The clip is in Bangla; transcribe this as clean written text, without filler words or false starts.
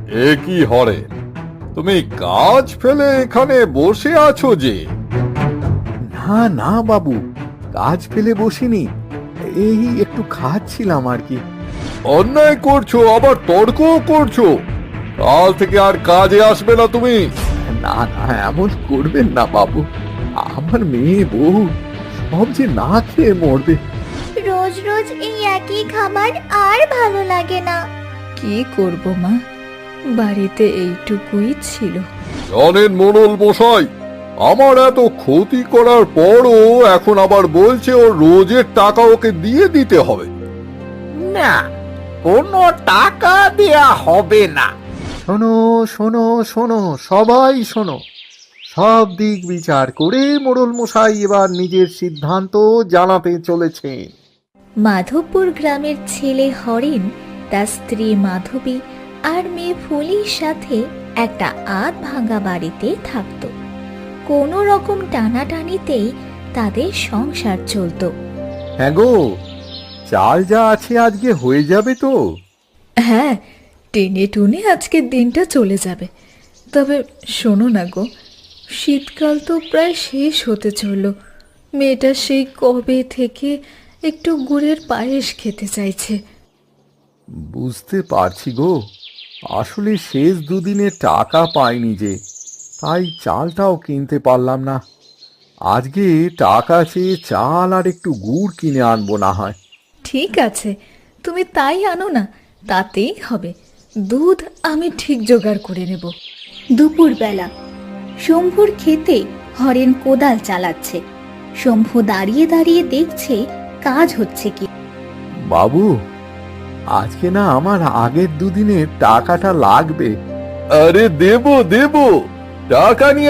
এ কি হরে, তুমি কাজ ফেলে এখানে বসে আছো যে? না না বাবু, কাজ ফেলে বসিনি, এই একটু খাচ্ছিলাম আর কি। অন্যায় করছো, আবার তর্কও করছো। কাল থেকে আর কাজে আসবে না তুমি। না না, এমন করবেন না বাবু, আমার মেয়ে বউ সব যে না খেয়ে মরবে। রোজ রোজ এই একই খাবার আর ভালো লাগে না। কি করব মা, বাড়িতে এইটুকুই ছিল। জানেন মোড়ল মশাই, আমার এত ক্ষতি করার পরও এখন আবার বলছে ওর রোজের টাকা ওকে দিয়ে দিতে হবে। না, কোনো টাকা দেয়া হবে না। শোনো শোনো শোনো, সবাই শোনো। সব দিক বিচার করে মোড়ল মশাই এবার নিজের সিদ্ধান্ত জানাতে চলেছেন। মাধবপুর গ্রামের ছেলে হরেন তার স্ত্রী মাধবী আর মেয়ে ফুলির সাথে একটা আধ ভাঙা বাড়িতে থাকত। কোনো রকম টানাটানিতেই তাদের সংসার চলতো। হ্যাঁ গো, চাল যা আছে আজকে হয়ে যাবে তো? হ্যাঁ, টেনে টুনে আজকের দিনটা চলে যাবে। তবে শোনো না গো, শীতকাল তো প্রায় শেষ হতে চলল। মেয়েটা সেই কবে থেকে একটু গুড়ের পায়েস খেতে চাইছে। বুঝতে পারছি গো, আসলে শেষ দুদিনে টাকা পাইনি যে, তাই চালটাও কিনতে পারলাম না। আজকে টাকা চেয়ে চাল আর একটু গুড় কিনে আনবো না হয়। ঠিক আছে, তুমি তাই আনো না, তাতেই হবে। দুধ আমি ঠিক জোগাড় করে নেব। দুপুরবেলা শম্ভুর ক্ষেতে হরেন কোদাল চালাচ্ছে। শম্ভু দাঁড়িয়ে দাঁড়িয়ে দেখছে কাজ হচ্ছে কি। বাবু, আজকে না আমার আগের দুদিনের টাকাটা লাগবে। আরে দেবো দেবো, টাকা নিয়ে